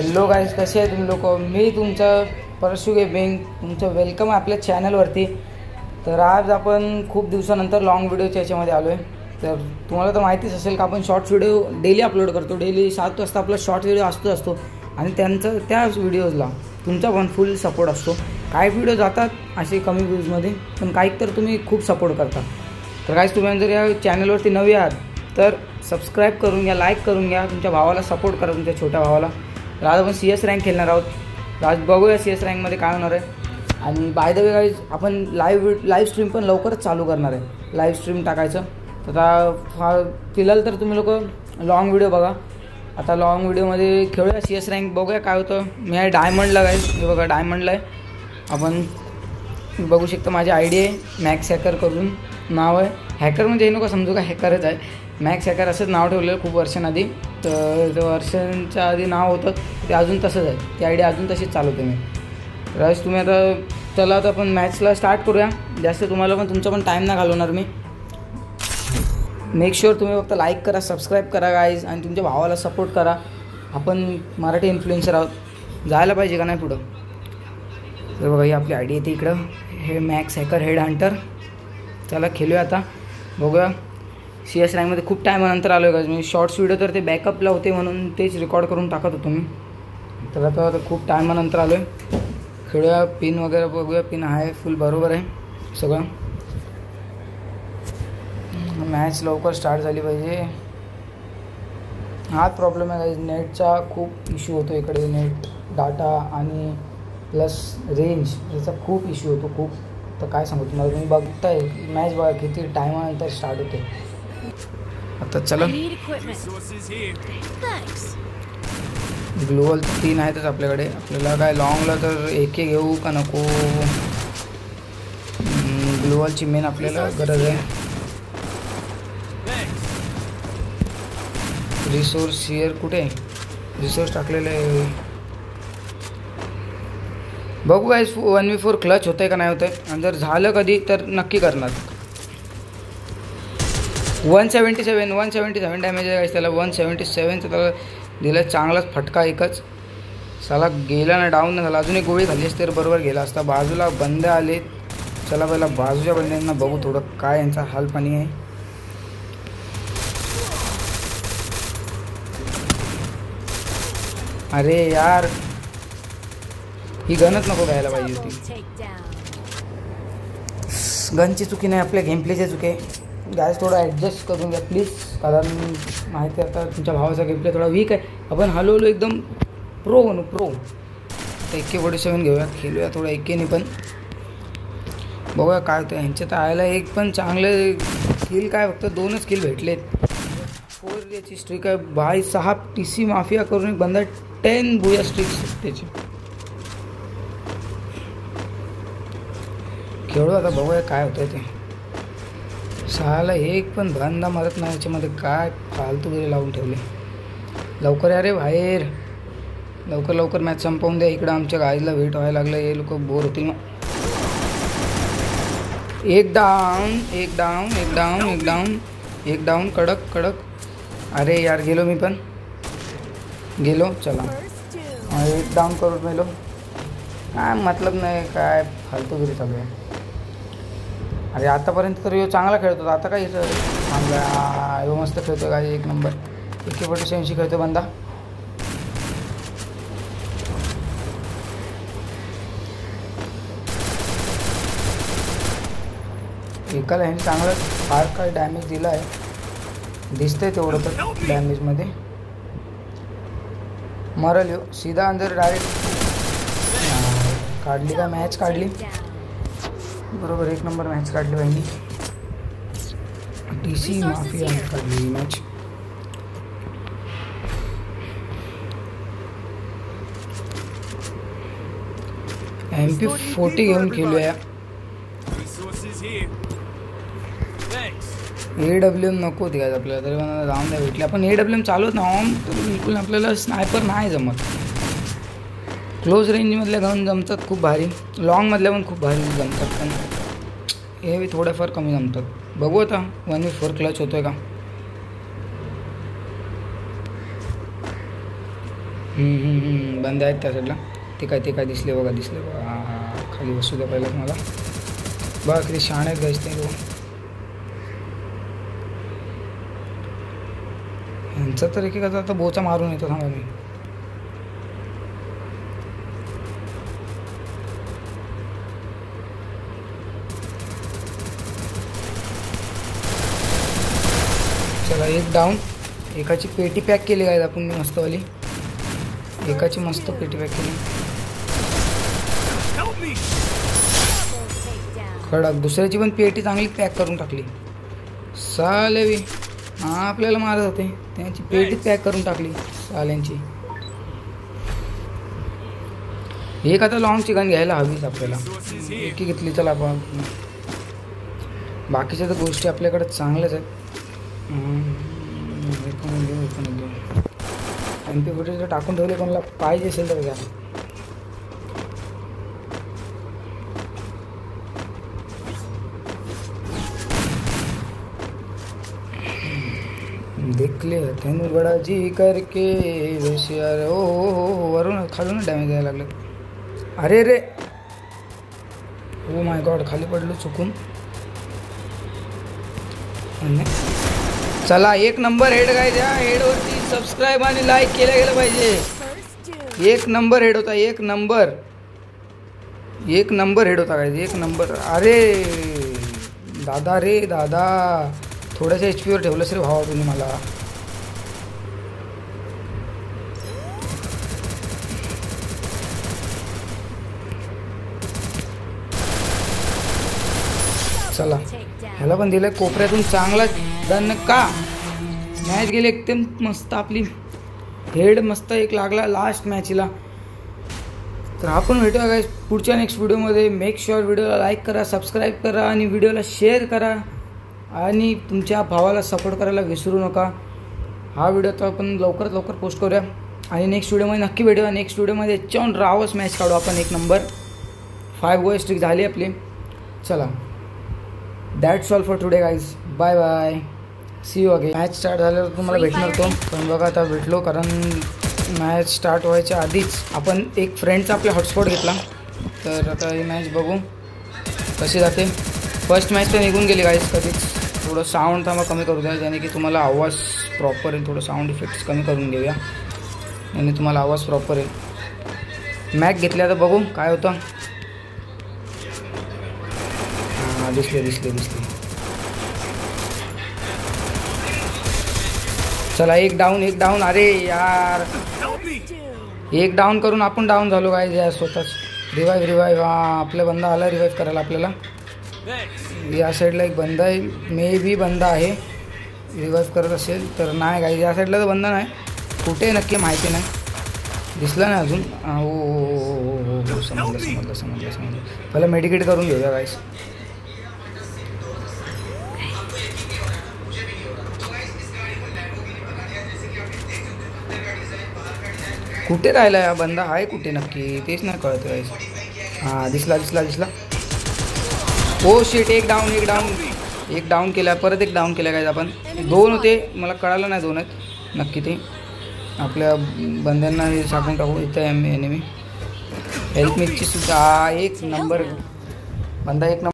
Hello guys, कसे आहे तुम्ही लोक? मी तुमचं परशु गेमिंग, तुमचं वेलकम आहे आपल्या चॅनलवरती. तर आज आपण खूप दिवसानंतर लॉंग व्हिडिओच्या याच्यामध्ये आलो आहे. तर तुम्हाला तर माहितीच असेल का आपण शॉर्ट्स व्हिडिओ डेली अपलोड करतो. डेली 7 वाजता आपला शॉर्ट व्हिडिओ असतो आणि त्या व्हिडिओजला तुमचा पण फुल सपोर्ट असतो. काही व्हिडिओ जातात असे कमी व्ह्यूजमध्ये, पण काही तर तुम्ही खूप सपोर्ट करता. तर गाईज, तुम्ही जर या चॅनलवरती नवी आहात तर सबस्क्राईब करून घ्या, लाईक करून घ्या, तुमच्या भावाला सपोर्ट करा, तुमच्या छोट्या भावाला. तर आज आपण CS रँक खेळणार आहोत. आज बघूया CS रँकमध्ये काय होणार आहे. आणि बाय द वे गाईज, आपण लाईव्ह स्ट्रीम पण लवकरच चालू करणार आहे. लाईव्ह स्ट्रीम टाकायचं. तर आता फिलहाल तर तुम्ही लोक लॉंग व्हिडिओ बघा. आता लॉंग व्हिडिओमध्ये खेळूया CS रँक, बघूया काय होतं. मी आहे डायमंडला गाईज, हे बघा डायमंडला आहे. आपण बघू शकता माझी आयडी आहे मॅक्स हॅकर करून नाव आहे. हॅकर म्हणजे हे नको समजू का, हॅकरच आहे. मॅक्स हॅकर असंच नाव ठेवलेलं खूप वर्षांआधी. तर वर्षांच्या आधी नाव होतं ते अजून तसंच आहे. ती आयडी अजून तशीच चालवते मी. तर तुम्ही आता चला आता आपण मॅचला स्टार्ट करूया. जास्त तुम्हाला पण तुमचा पण टाईम नाही घालवणार मी. मेक शुअर तुम्ही फक्त लाईक करा, सबस्क्राईब करा गाईज, आणि तुमच्या भावाला सपोर्ट करा. आपण मराठी इन्फ्लुएन्सर आहोत, जायला पाहिजे का नाही पुढं. तर बघा ही आपली आयडी येते इकडं, हे मॅक्स हॅकर हेड हंटर. चला खेळूया आता, बघूया. CS रँकमध्ये खूप टायमानंतर आलो आहे का. मी शॉर्ट्स व्हिडिओ तर ते बॅकअपला होते म्हणून तेच रेकॉर्ड करून टाकत होतो मी. तर आता खूप टायमानंतर आलो आहे. खेळूया, पिन वगैरे बघूया. पिन आहे फुल बरोबर आहे सगळं. मॅच लवकर स्टार्ट झाली पाहिजे. हाच प्रॉब्लेम आहे गाईज, नेटचा खूप इश्यू होतो इकडे. नेट, डाटा आणि प्लस रेंज याचा खूप इश्यू होतो खूप. तर काय सांगू तुम्हाला, तुम्ही बघताय मॅच बघा किती टायमानंतर स्टार्ट होते. आता चला, ग्लोअल 3 आहेतच आपल्याकडे. आपल्याला काय लॉंगला तर एक घेऊ का नको. ग्लोअलची मेन आपल्याला गरज आहे. रिसोर्स हिअर कुठे, रिसोर्स टाकलेले आहे. बघू गाईज 1v4 क्लच होतं आहे का नाही होतं आहे. आणि जर झालं कधी तर नक्की करणार. 177 डॅमेज आहे गाईज त्याला. 177 त्याला दिला चांगलाच फटका एकच. साला गेला ना, डाऊन नाही झाला. अजून एक गोळी खाल्ली असते तर बरोबर गेला असता. बाजूला बंदे आले. चला पहिला बाजूच्या बंद्यांना बघू थोडं काय यांचा हालपाणी आहे. अरे यार, ही गनच नको घ्यायला पाहिजे होती. गनची चुकी नाही, आपल्या गेम प्लेची चुकी आहे. गॅस थोडा ॲडजस्ट करून घ्या प्लीज, कारण माहिती आहे आता तुमच्या भावाचा गेम प्ले थोडा वीक आहे. आपण हलवलो एकदम प्रो बनू प्रो. आता AK-47 घेऊया, खेळूया थोडं AKने पण. बघूया काय होतं. ह्यांच्यात आयला एक पण चांगले किल काय, फक्त 2च किल भेटलेत. 4 याची स्ट्रिक आहे बाय. 6 TC माफिया करून एक बंदा 10 बुया स्ट्रिक्स त्याची. खेळू आता, बघूया काय होतं ते. 6ला एक पण बंदा मारत नाही याच्यामध्ये. काय फालतू वगैरे लावून ठेवले. लवकर या रे बाहेर, लवकर मॅच संपवून द्या. इकडं आमच्या गाईला वेट व्हायला लागलं. हे लोक बोर होतील मग. एक डाऊन कडक. अरे यार, गेलो मी पण गेलो. चला, एक डाऊन करून मेलो. काय मतलब नाही, काय फालतूगिरी चालू आहे. अरे आतापर्यंत तर यो चांगला खेळत होता, आता काय चांगला यो मस्त खेळतो काय, एक नंबर. AK-47 खेळतो बंदा. एकाला ह्याने चांगलं फार काय डॅमेज दिला आहे, दिसतंय तेवढं तर डॅमेजमध्ये. मरल यो सीधा अंदर डायरेक्ट. काढली का मॅच, काढली बरोबर. एक नंबर मॅच काढली पाहिजे. TC माफिया काढली मॅच. MP40 घेऊन खेळूया. AWM नको होती काय आपल्याला, तरी मला जाऊन द्या भेटली. आपण AWM चालवत ना तर बिलकुल आपल्याला स्नायपर नाही जमत. क्लोज रेंजमधल्या गन जमतात खूप भारी, लॉंगमधल्या पण खूप भारी जमतात, पण हे थोड्याफार कमी जमतात. बघू आता 1v4 क्लच होतोय का. बंद आहेत त्या साईडला. ते काय दिसले बघा. खाली बसू द्या पहिला तुम्हाला. बघा किती शहाणे आहेत गाईस ते लोक. यांचा तर एकेकाचा आता बोचा मारून येतो. थांबा मी चला एक डाऊन. एकाची पेटी पॅक केली काय आपण मस्तवाली. एकाची मस्त पेटी पॅक केली कडक. दुसऱ्याची पण पेटी चांगली पॅक करून टाकली. सालेवी आपल्याला मारत होते. त्यांची पेटी पॅक करून टाकली साल्यांची. एक आता लॉंगची गन घ्यायला हवीच आपल्याला. एकी घेतली चला आपण. बाकीच्या तर गोष्टी आपल्याकडे चांगल्याच आहेत. MP फुटेज टाकून ठेवले. कोणाला पाहिजे असेल तर घ्या. देखले तेनू बडा जी करके होशियार. ओ वरून खालून डॅमेज द्यायला लागलं. अरे रे ओ माय गॉड खाली पडलो चुकून. चला एक नंबर हेड काय द्या. हेडवरती सबस्क्राईब आणि लाईक केलं गेलं पाहिजे. एक नंबर हेड होता. एक नंबर हेड होता काय. एक नंबर. अरे दादा रे दादा थोड्याशा HP वर ठेवलंस रे भावा तुम्ही मला. चला ह्याला पण दिलं कोपऱ्यातून चांगला दणका. मॅच गेली एकदम मस्त आपली. हेड मस्त एक लागला लास्ट मॅचला. तर आपण भेटूया गाईस पुढच्या नेक्स्ट व्हिडिओमध्ये. मेक शुअर व्हिडिओला लाईक करा, सबस्क्राईब करा आणि व्हिडिओला शेअर करा आणि तुमच्या भावाला सपोर्ट करायला विसरू नका. हा व्हिडिओ तर आपण लवकरात लवकर पोस्ट करूया आणि नेक्स्ट व्हिडिओमध्ये नक्की भेटूया. नेक्स्ट व्हिडिओमध्ये याच्याहून रावस मॅच काढू आपण. एक नंबर 5 गोल स्ट्रिक झाली आपली. चला that's all for today guys. Bye bye. See you again. Match start झाल्यावर तुम्हाला भेटणार तो. पण बघा आता भेटलो कारण मॅच स्टार्ट व्हायच्या आधीच आपण एक फ्रेंडचा आपला हॉटस्पॉट घेतला. तर आता ही मॅच बघू कशी जाते. फर्स्ट मॅच तर निघून गेली गाईज कधीच. थोडं साऊंड थांबा कमी करू द्या ज्याने की तुम्हाला आवाज प्रॉपर येईल. थोडं साऊंड इफेक्ट्स कमी करून घेऊया आणि तुम्हाला आवाज प्रॉपर येईल. मॅच घेतल्या तर बघू काय होतं. हां दिसले. चला एक डाऊन. अरे यार एक डाऊन करून आपण डाऊन झालो काय या स्वतःच. रिवाईव्ह. हां आपला बंदा आला रिवाईव्ह करायला आपल्याला. या साईडला एक बंदा आहे. मे बी बंदा आहे रिवाईव्ह करत असेल तर. नाही काय या साईडला तर बंदा नाही. कुठे नक्की माहिती नाही. दिसला नाही अजून. हो समजलं. पहिला मेडिकेट करून घेऊया गाईस. कुठे राहिला या बंदा आहे कुठे नक्की तेच नाही कळत गाईस. हां दिसला. Oh shit. एक डाऊन केला. परत एक डाऊन केला गाईस आपण. 2 होते मला कळालं नाही 2 आहेत नक्की. ते आपल्या बंद्यांना हे साठवून टाकू. इथं एनिमी हेल्प मिची सुद्धा एक नंबर बंदा. एक नंबर